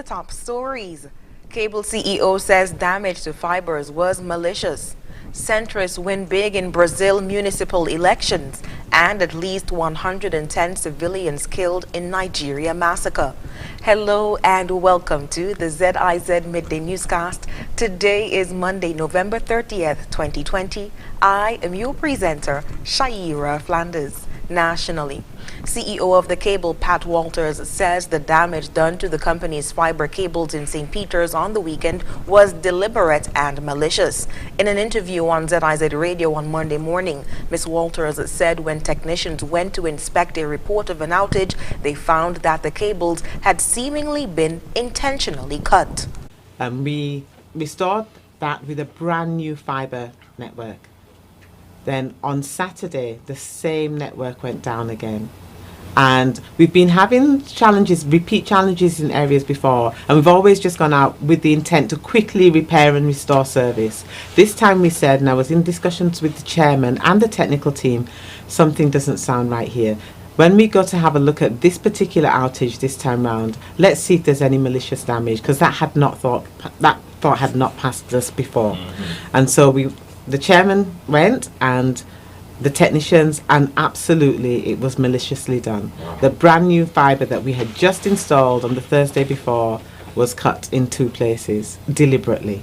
top stories. Cable CEO says damage to fibers was malicious. Centrists win big in Brazil municipal elections, and at least 110 civilians killed in Nigeria massacre. Hello and welcome to the ZIZ Midday Newscast. Today is Monday, November 30th, 2020. I am your presenter, Shaira Flanders. Nationally, CEO of the cable, Pat Walters, says the damage done to the company's fiber cables in St. Peter's on the weekend was deliberate and malicious. In an interview on ZIZ Radio on Monday morning, Ms. Walters said when technicians went to inspect a report of an outage, they found that the cables had seemingly been intentionally cut. We restored that with a brand new fiber network. Then on Saturday, the same network went down again. And we've been having challenges, repeat challenges in areas before, and we've always just gone out with the intent to quickly repair and restore service. This time we said, and I was in discussions with the chairman and the technical team, something doesn't sound right here. When we go to have a look at this particular outage this time round, let's see if there's any malicious damage, because that thought had not passed us before. And so the chairman went and the technicians, and absolutely it was maliciously done. The brand new fibre that we had just installed on the Thursday before was cut in two places deliberately.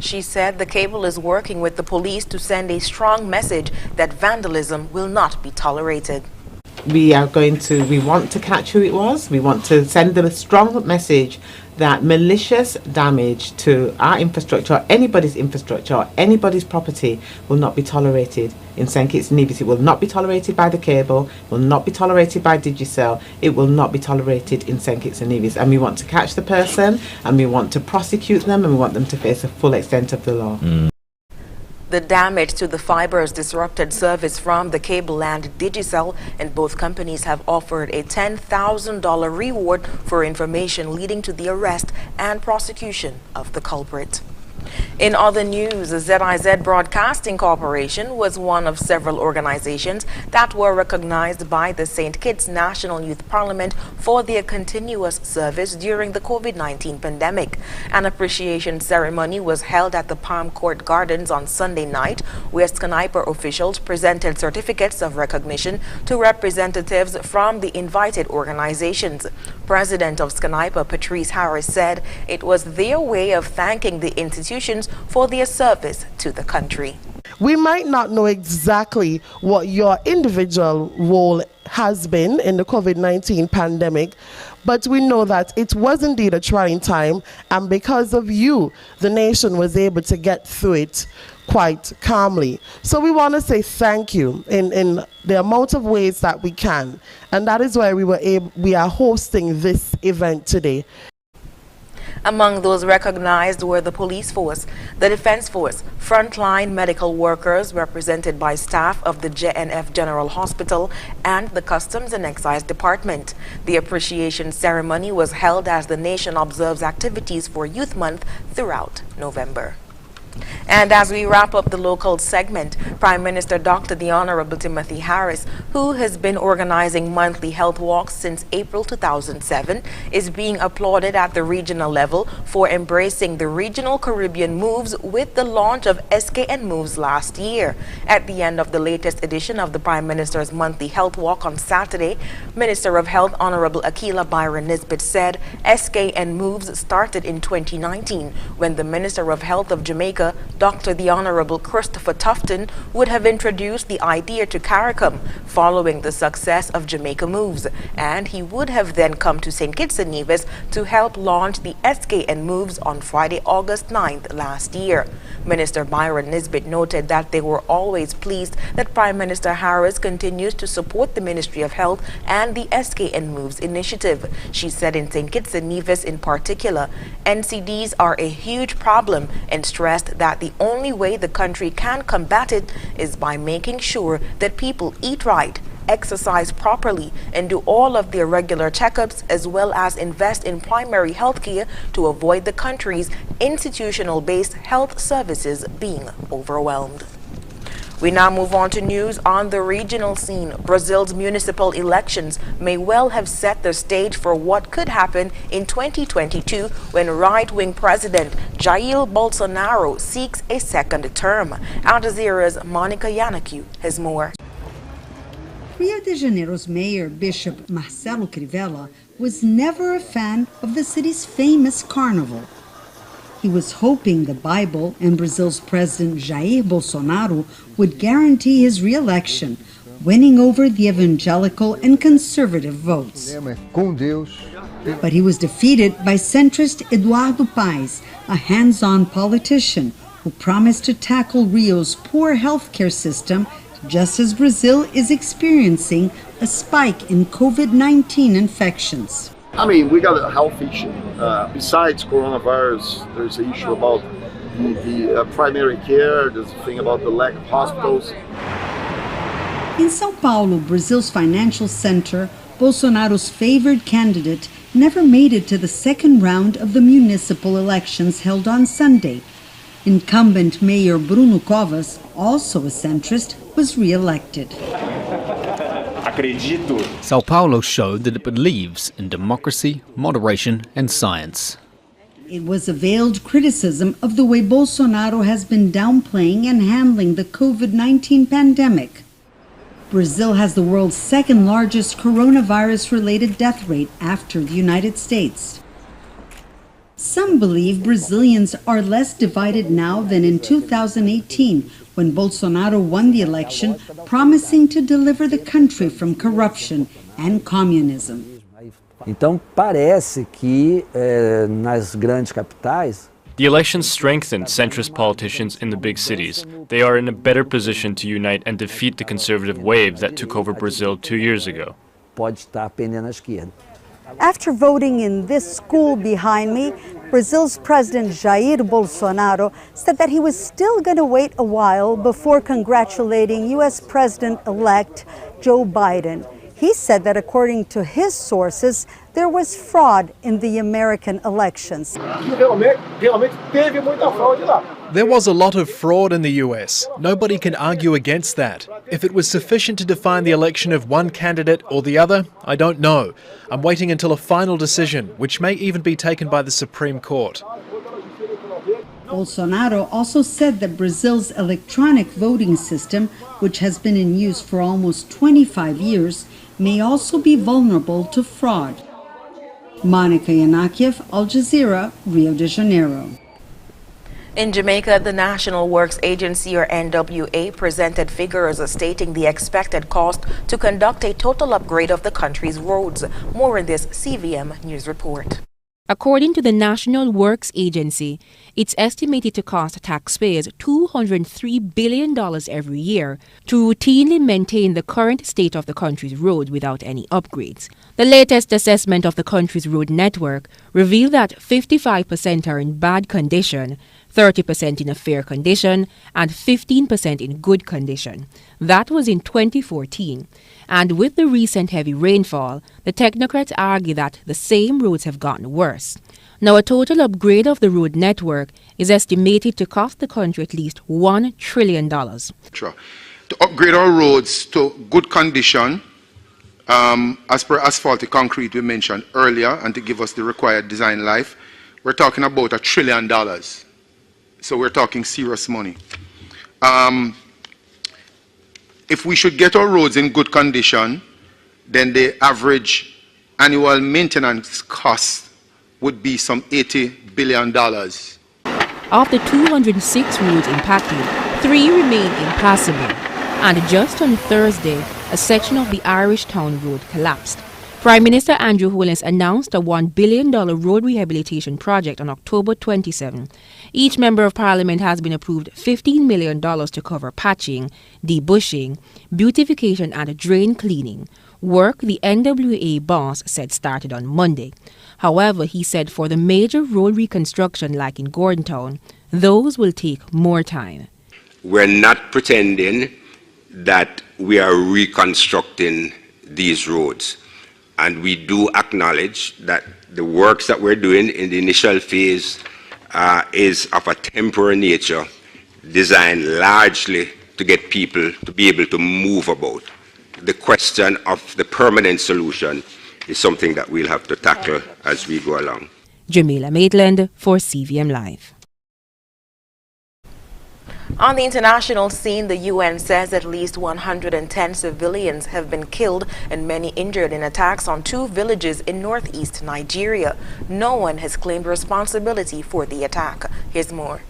She said the cable is working with the police to send a strong message that vandalism will not be tolerated. We want to catch who it was. We want to send them a strong message that malicious damage to our infrastructure, or anybody's property will not be tolerated in St. Kitts and Nevis. It will not be tolerated by the cable, will not be tolerated by Digicel, it will not be tolerated in St. Kitts and Nevis. And we want to catch the person, and we want to prosecute them, and we want them to face the full extent of the law. The damage to the fibers disrupted service from the cable and Digicel, and both companies have offered a $10,000 reward for information leading to the arrest and prosecution of the culprit. In other news, the ZIZ Broadcasting Corporation was one of several organizations that were recognized by the St. Kitts National Youth Parliament for their continuous service during the COVID-19 pandemic. An appreciation ceremony was held at the Palm Court Gardens on Sunday night, where Sniper officials presented certificates of recognition to representatives from the invited organizations. President of Sniper, Patrice Harris, said it was their way of thanking the institutions for their service to the country. We might not know exactly what your individual role has been in the COVID-19 pandemic, but we know that it was indeed a trying time, and because of you, the nation was able to get through it quite calmly. So we want to say thank you in the amount of ways that we can, and that is why we are hosting this event today. Among those recognized were the police force, the defense force, frontline medical workers represented by staff of the JNF General Hospital, and the Customs and Excise Department. The appreciation ceremony was held as the nation observes activities for Youth Month throughout November. And as we wrap up the local segment, Prime Minister Dr. the Honorable Timothy Harris, who has been organizing monthly health walks since April 2007, is being applauded at the regional level for embracing the regional Caribbean moves with the launch of SKN Moves last year. At the end of the latest edition of the Prime Minister's monthly health walk on Saturday, Minister of Health Honorable Akila Byron Nisbet said SKN Moves started in 2019 when the Minister of Health of Jamaica, Dr. the Honorable Christopher Tufton, would have introduced the idea to CARICOM following the success of Jamaica Moves, and he would have then come to St. Kitts and Nevis to help launch the SKN Moves on Friday, August 9th last year. Minister Byron Nisbet noted that they were always pleased that Prime Minister Harris continues to support the Ministry of Health and the SKN Moves initiative. She said in St. Kitts and Nevis in particular, NCDs are a huge problem, and stressed that the only way the country can combat it is by making sure that people eat right, exercise properly, and do all of their regular checkups, as well as invest in primary health care to avoid the country's institutional-based health services being overwhelmed. We now move on to news on the regional scene. Brazil's municipal elections may well have set the stage for what could happen in 2022 when right-wing President Jair Bolsonaro seeks a second term. Al Jazeera's Monica Yannaku has more. Rio de Janeiro's mayor, Bishop Marcelo Crivella, was never a fan of the city's famous carnival. He was hoping the Bible and Brazil's President Jair Bolsonaro would guarantee his re-election, winning over the evangelical and conservative votes. But he was defeated by centrist Eduardo Paes, a hands-on politician who promised to tackle Rio's poor healthcare system just as Brazil is experiencing a spike in COVID-19 infections. I mean, we got a health issue. Besides coronavirus, there's an issue about the primary care, there's a thing about the lack of hospitals. In São Paulo, Brazil's financial center, Bolsonaro's favored candidate never made it to the second round of the municipal elections held on Sunday. Incumbent Mayor Bruno Covas, also a centrist, was re-elected. Sao Paulo showed that it believes in democracy, moderation and science. It was a veiled criticism of the way Bolsonaro has been downplaying and handling the COVID-19 pandemic. Brazil has the world's second largest coronavirus-related death rate after the United States. Some believe Brazilians are less divided now than in 2018, when Bolsonaro won the election, promising to deliver the country from corruption and communism. Então parece que nas grandes capitais the elections strengthened centrist politicians in the big cities. They are in a better position to unite and defeat the conservative wave that took over Brazil 2 years ago. Pode estar pendendo à esquerda. After voting in this school behind me, Brazil's President Jair Bolsonaro said that he was still going to wait a while before congratulating U.S. President-elect Joe Biden. He said that according to his sources, there was fraud in the American elections. There was a lot of fraud in the US. Nobody can argue against that. If it was sufficient to define the election of one candidate or the other, I don't know. I'm waiting until a final decision, which may even be taken by the Supreme Court. Bolsonaro also said that Brazil's electronic voting system, which has been in use for almost 25 years, may also be vulnerable to fraud. Monica Yannaku, Al Jazeera, Rio de Janeiro. In Jamaica, the National Works Agency, or NWA, presented figures stating the expected cost to conduct a total upgrade of the country's roads. More in this CVM News report. According to the National Works Agency, it's estimated to cost taxpayers $203 billion every year to routinely maintain the current state of the country's roads without any upgrades. The latest assessment of the country's road network revealed that 55% are in bad condition, 30% in a fair condition, and 15% in good condition. That was in 2014. And with the recent heavy rainfall, the technocrats argue that the same roads have gotten worse. Now, a total upgrade of the road network is estimated to cost the country at least $1 trillion. To upgrade our roads to good condition, as per asphaltic concrete we mentioned earlier, and to give us the required design life, we're talking about $1 trillion. So we're talking serious money. If we should get our roads in good condition, then the average annual maintenance cost would be some $80 billion. Of the 206 roads impacted, 3 remain impassable. And just on Thursday, a section of the Irish Town Road collapsed. Prime Minister Andrew Holness announced a $1 billion road rehabilitation project on October 27. Each member of Parliament has been approved $15 million to cover patching, debushing, beautification and drain cleaning. Work, the NWA boss said, started on Monday. However, he said for the major road reconstruction like in Gordontown, those will take more time. We're not pretending that we are reconstructing these roads. And we do acknowledge that the works that we're doing in the initial phase is of a temporary nature, designed largely to get people to be able to move about. The question of the permanent solution is something that we'll have to tackle as we go along. Jamila Maitland for CVM Live. On the international scene, the UN says at least 110 civilians have been killed and many injured in attacks on 2 villages in northeast Nigeria. No one has claimed responsibility for the attack. Here's more.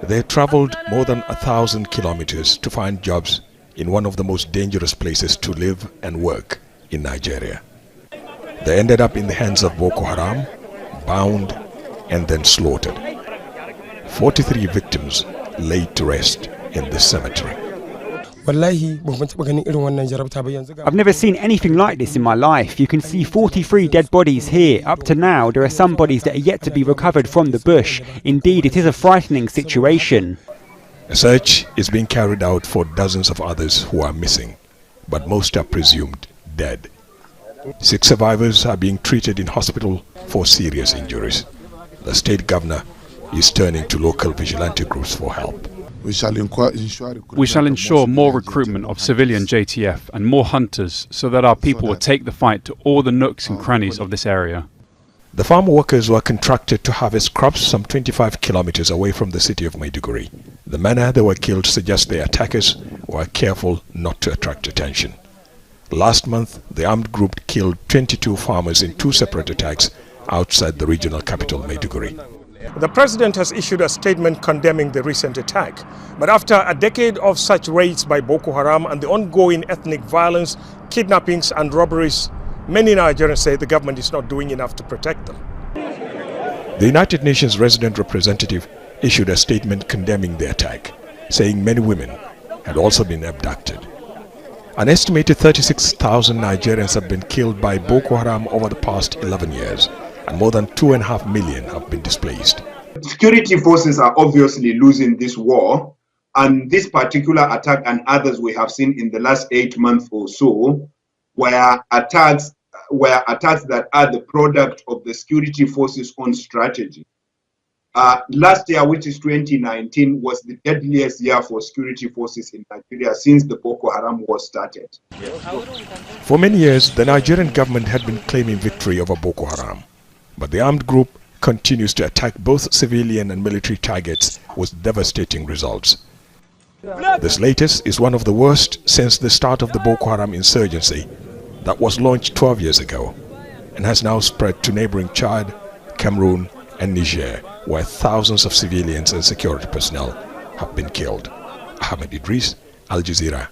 They traveled more than 1,000 kilometers to find jobs in one of the most dangerous places to live and work in Nigeria. They ended up in the hands of Boko Haram, bound and then slaughtered. 43 victims laid to rest in this cemetery. I've never seen anything like this in my life. You can see 43 dead bodies here. Up to now, there are some bodies that are yet to be recovered from the bush. Indeed, it is a frightening situation. A search is being carried out for dozens of others who are missing, but most are presumed dead. 6 survivors are being treated in hospital for serious injuries. The state governor is turning to local vigilante groups for help. We shall ensure more recruitment of civilian JTF and more hunters so that our people will take the fight to all the nooks and crannies of this area. The farm workers were contracted to harvest crops some 25 kilometers away from the city of Maiduguri. The manner they were killed suggests the attackers were careful not to attract attention. Last month, the armed group killed 22 farmers in 2 separate attacks outside the regional capital, Maiduguri. The president has issued a statement condemning the recent attack. But after a decade of such raids by Boko Haram and the ongoing ethnic violence, kidnappings and robberies, many Nigerians say the government is not doing enough to protect them. The United Nations resident representative issued a statement condemning the attack, saying many women had also been abducted. An estimated 36,000 Nigerians have been killed by Boko Haram over the past 11 years, and more than 2.5 million have been displaced. Security forces are obviously losing this war, and this particular attack and others we have seen in the last 8 months or so were attacks that are the product of the security forces' own strategy. Last year, which is 2019, was the deadliest year for security forces in Nigeria since the Boko Haram war started. For many years, the Nigerian government had been claiming victory over Boko Haram, but the armed group continues to attack both civilian and military targets with devastating results. This latest is one of the worst since the start of the Boko Haram insurgency that was launched 12 years ago and has now spread to neighboring Chad, Cameroon and Niger, where thousands of civilians and security personnel have been killed. Ahmed Idris, Al Jazeera.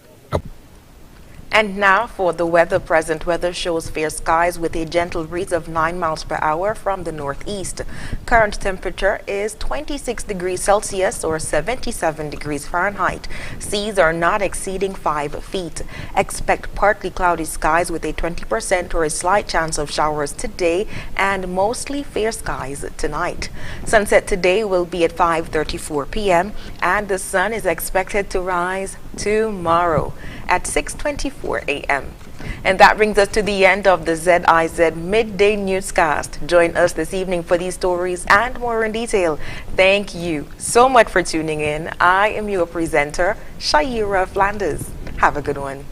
And now for the weather. Present weather shows fair skies with a gentle breeze of 9 miles per hour from the northeast. Current temperature is 26 degrees Celsius or 77 degrees Fahrenheit. Seas are not exceeding 5 feet. Expect partly cloudy skies with a 20% or a slight chance of showers today and mostly fair skies tonight. Sunset today will be at 5:34 p.m. and the sun is expected to rise tomorrow at 6:24 a.m. And that brings us to the end of the ZIZ Midday Newscast. Join us this evening for these stories and more in detail. Thank you so much for tuning in. I am your presenter, Shaira Flanders. Have a good one.